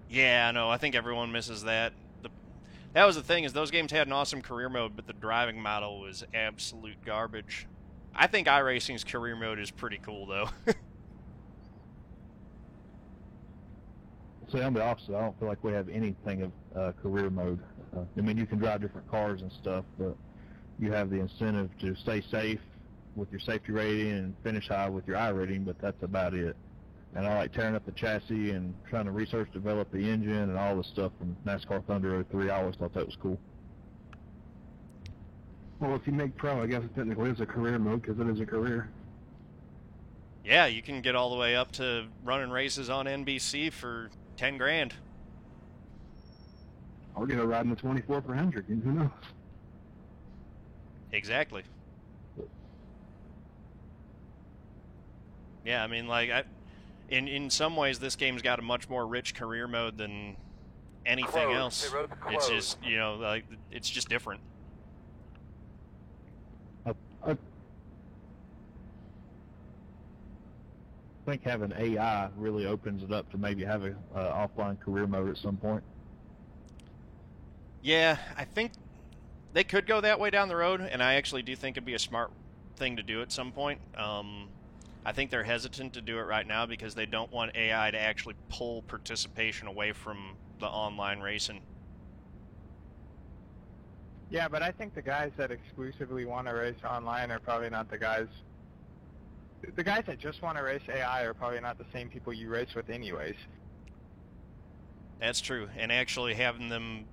Yeah, I know. I think everyone misses that. That was the thing, is those games had an awesome career mode, but the driving model was absolute garbage. I think iRacing's career mode is pretty cool, though. See, I'm the opposite. I don't feel like we have anything of career mode. I mean, you can drive different cars and stuff, but you have the incentive to stay safe with your safety rating and finish high with your iRating, but that's about it. And I like tearing up the chassis and trying to research, develop the engine and all the stuff from NASCAR Thunder 03. I always thought that was cool. Well, if you make pro, I guess it technically is a career mode because it is a career. Yeah, you can get all the way up to running races on NBC for 10 grand. I'll get a ride in the 24 per 100, and who knows? Exactly. Yeah, I mean, like, in some ways, this game's got a much more rich career mode than anything else. It's just, you know, like, it's just different. I think having AI really opens it up to maybe have a offline career mode at some point. Yeah, I think they could go that way down the road, and I actually do think it'd be a smart thing to do at some point. I think they're hesitant to do it right now because they don't want AI to actually pull participation away from the online racing. Yeah, but I think the guys that exclusively want to race online are probably not the guys. The guys that just want to race AI are probably not the same people you race with anyways. That's true, and actually having them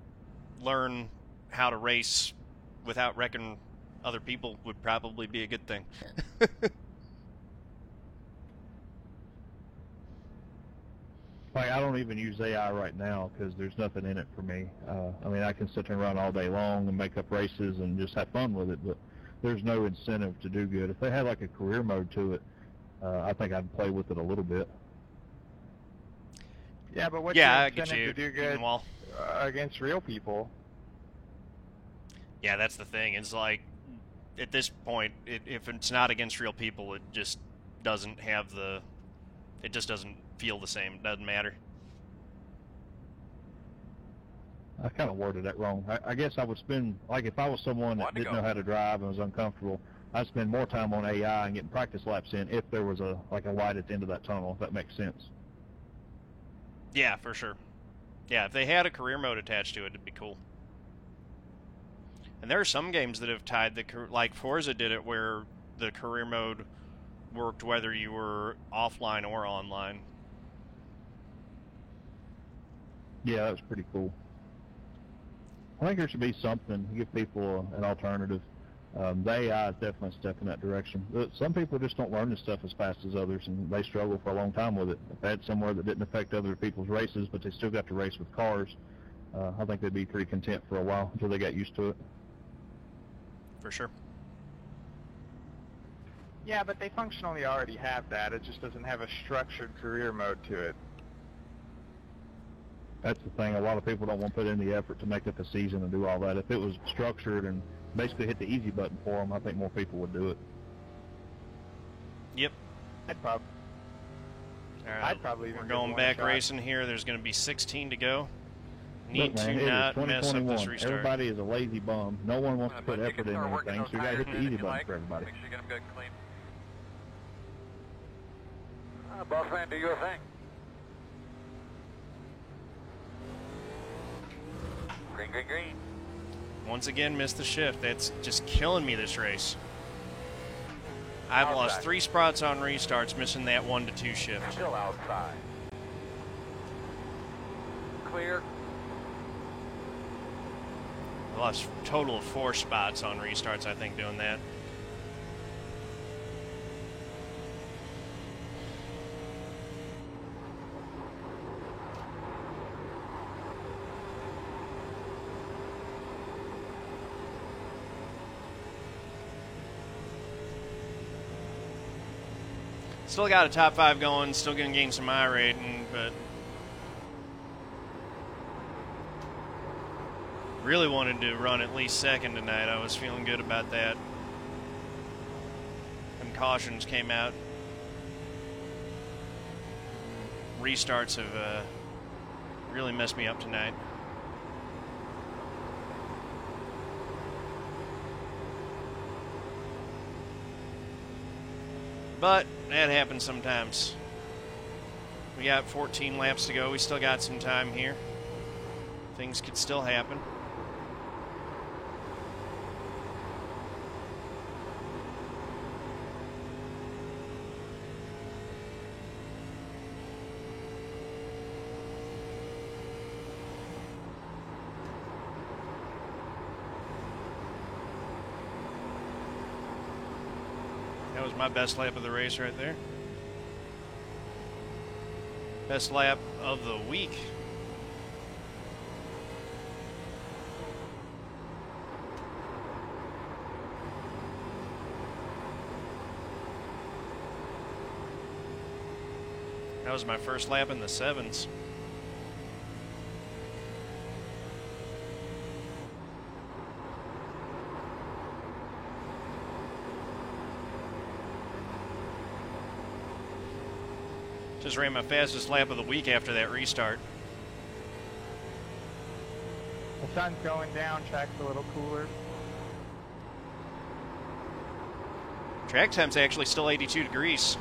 learn how to race without wrecking other people would probably be a good thing. Like, I don't even use AI right now because there's nothing in it for me. I mean, I can sit there and run all day long and make up races and just have fun with it, but there's no incentive to do good. If they had like a career mode to it, I think I'd play with it a little bit. Yeah, but what's Yeah, your I get incentive you. to do good Well, against real people? yeah, that's the thing. It's like, at this point, if it's not against real people, it just doesn't have the... It just doesn't feel the same. It doesn't matter. I kind of worded that wrong. I guess I would spend, like, if I was someone that didn't know how to drive and was uncomfortable, I'd spend more time on AI and getting practice laps in if there was a light at the end of that tunnel, if that makes sense. Yeah, for sure. Yeah, if they had a career mode attached to it, it'd be cool. And there are some games that have tied like Forza did it, where the career mode worked whether you were offline or online. Yeah, that was pretty cool. I think there should be something to give people an alternative. The AI is definitely a step in that direction. Some people just don't learn this stuff as fast as others, and they struggle for a long time with it. If they had somewhere that didn't affect other people's races, but they still got to race with cars, I think they'd be pretty content for a while until they got used to it. For sure. Yeah, but they functionally already have that. It just doesn't have a structured career mode to it. That's the thing. A lot of people don't want to put in the effort to make up a season and do all that. If it was structured and basically hit the easy button for them, I think more people would do it. Yep. I'd probably even We're give going one back shot. racing here. There's going to be 16 to go. Look, Need man, to it is not mess up 2021. this restart. Everybody is a lazy bum. No one wants to put But you effort can in start working anything, those so you got to tires hit the in easy if you button like. for everybody. Make sure you get them good and clean. Boss man, do your thing. Green, green, green. Once again, missed the shift. That's just killing me this race. I've lost Outside. 3 spots on restarts, missing that 1 to 2 shift. Still outside. Clear. I lost a total of 4 spots on restarts, I think, doing that. Still got a top 5 going, still going to gain some I rating, but really wanted to run at least second tonight. I was feeling good about that. Them cautions came out. Restarts have really messed me up tonight. But that happens sometimes. We got 14 laps to go. We still got some time here. Things could still happen. That was my best lap of the race right there. Best lap of the week. That was my first lap in the 7s. Just ran my fastest lap of the week after that restart. The sun's going down, track's a little cooler. Track temp's actually still 82 degrees.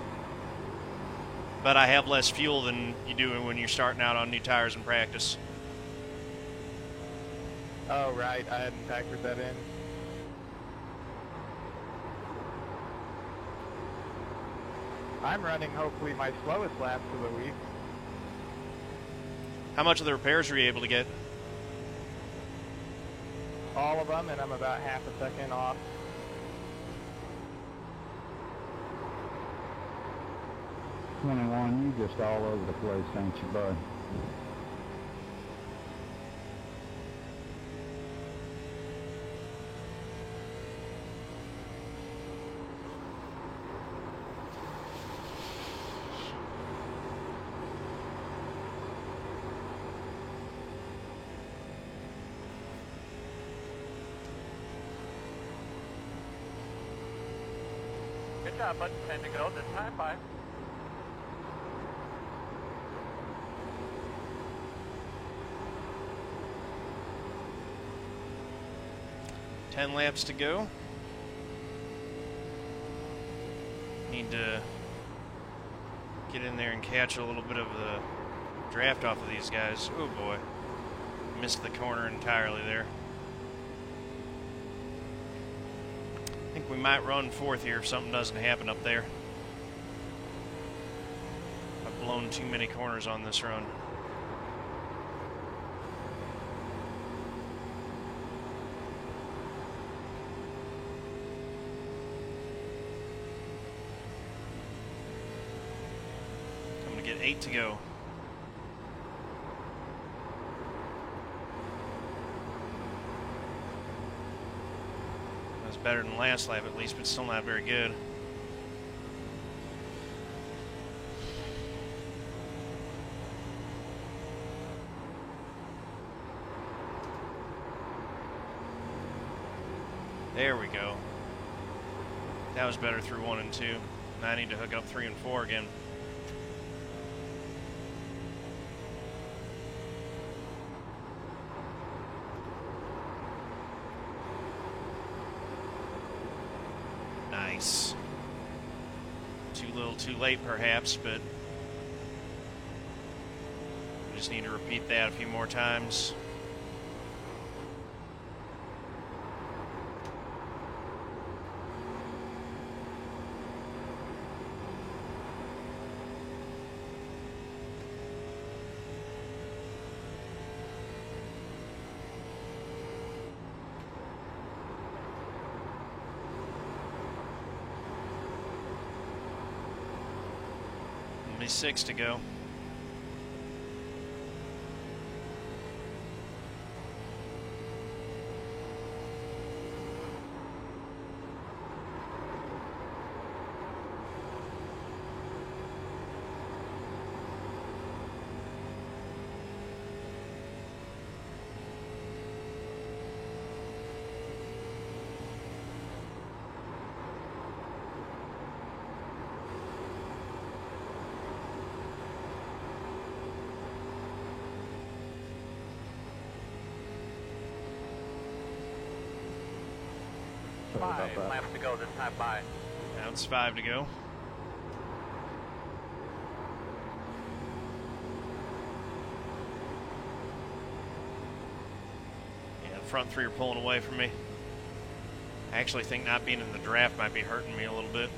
But I have less fuel than you do when you're starting out on new tires in practice. Oh, right, I hadn't factored that in. I'm running hopefully my slowest laps of the week. How much of the repairs were you able to get? All of them, and I'm about half a second off. You just all over the place, ain't you, bud? Good job, bud. 10 to go. This time, 5. Ten laps to go. Need to get in there and catch a little bit of the draft off of these guys. Oh boy. Missed the corner entirely there. I think we might run fourth here if something doesn't happen up there. I've blown too many corners on this run. I'm going to get 8 to go. That's better than last lap at least, but still not very good. There we go. That was better through 1 and 2. Now I need to hook up 3 and 4 again. Nice. Too little, too late perhaps, but we just need to repeat that a few more times. Only 6 to go. Five laps to go this time by. Now it's 5 to go. Yeah, the front 3 are pulling away from me. I actually think not being in the draft might be hurting me a little bit.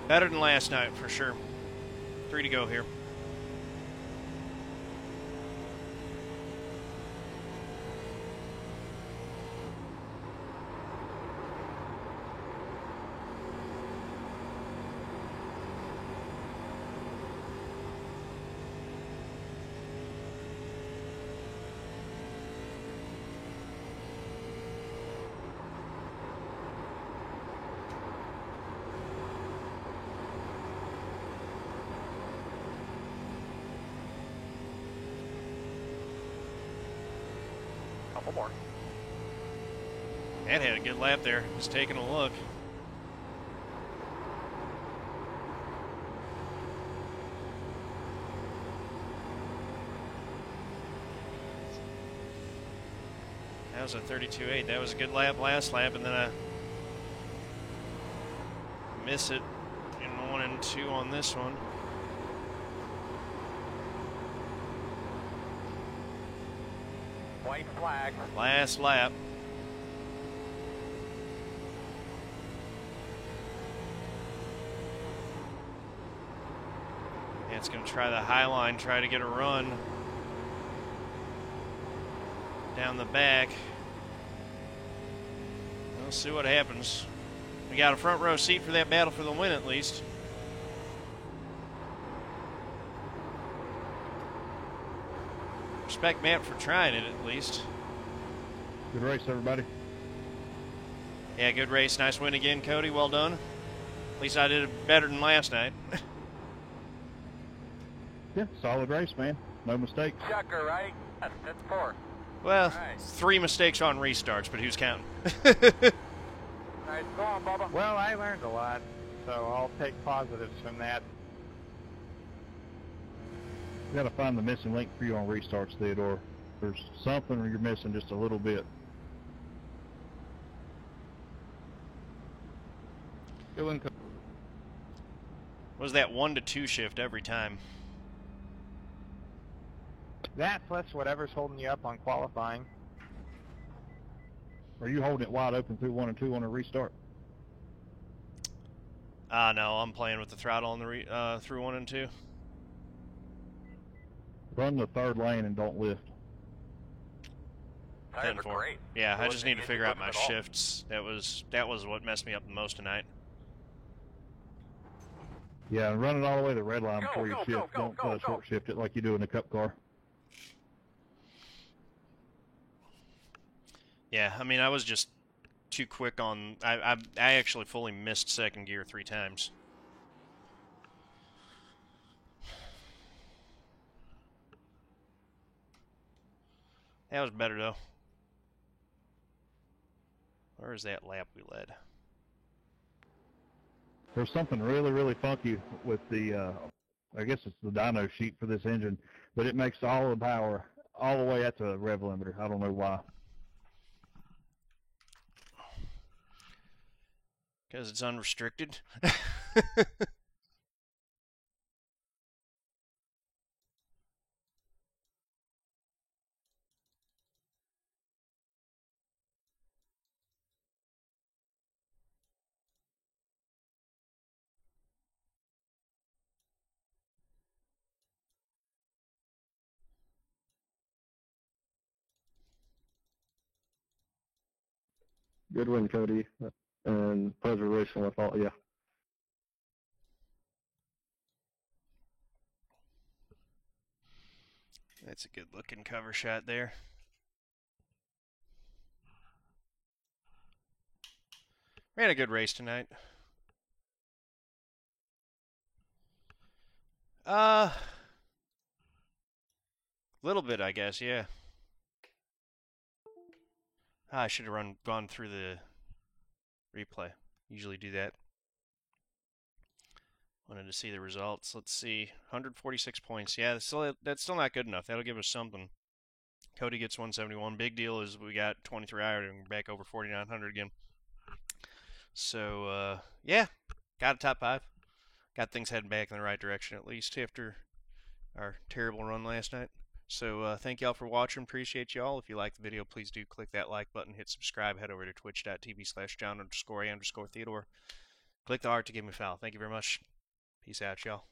Better than last night, for sure. 3 to go here. More. That had a good lap there. Just taking a look. That was a 32.8. That was a good lap last lap, and then I miss it in 1 and 2 on this one. White flag. Last lap. And it's going to try the high line, try to get a run down the back. We'll see what happens. We got a front row seat for that battle for the win at least. Respect Matt for trying it at least. Good race, everybody. Yeah, good race. Nice win again, Cody. Well done. At least I did it better than last night. Yeah, solid race, man. No mistakes. Chucker, right? That's 10-4. Well, Right. 3 mistakes on restarts, but who's counting? Nice going, Bubba. Well, I learned a lot, so I'll take positives from that. You got to find the missing link for you on restarts, Theodore. There's something you're missing just a little bit. Was that 1 to 2 shift every time? That plus whatever's holding you up on qualifying. Are you holding it wide open through 1 and 2 on a restart? No, I'm playing with the throttle on the through 1 and 2. Run the third lane and don't lift. Tires are 10-4. great. Yeah, I There just wasn't need to any figure out my issue with them at all. shifts. That was what messed me up the most tonight. Yeah, and run it all the way to the red line Go, before you go, shift. go, Don't go, go. short shift it like you do in a cup car. Yeah, I mean, I was just too quick on... I actually fully missed second gear 3 times. That was better, though. Where is that lap we led? There's something really, really funky with the, I guess it's the dyno sheet for this engine, but it makes all the power all the way at the rev limiter. I don't know why. Because it's unrestricted. Good win, Cody. And preservation, I thought, yeah. That's a good looking cover shot there. We had a good race tonight. Little bit, I guess, yeah. I should have gone through the replay. Usually do that. Wanted to see the results. Let's see. 146 points. Yeah, that's still not good enough. That'll give us something. Cody gets 171. Big deal is we got 23 hour and we're back over 4,900 again. So, yeah, got a top 5. Got things heading back in the right direction at least after our terrible run last night. So thank y'all for watching. Appreciate y'all. If you like the video, please do click that like button, hit subscribe, head over to twitch.tv/John_A_Theodore. Click the heart to give me a follow. Thank you very much. Peace out, y'all.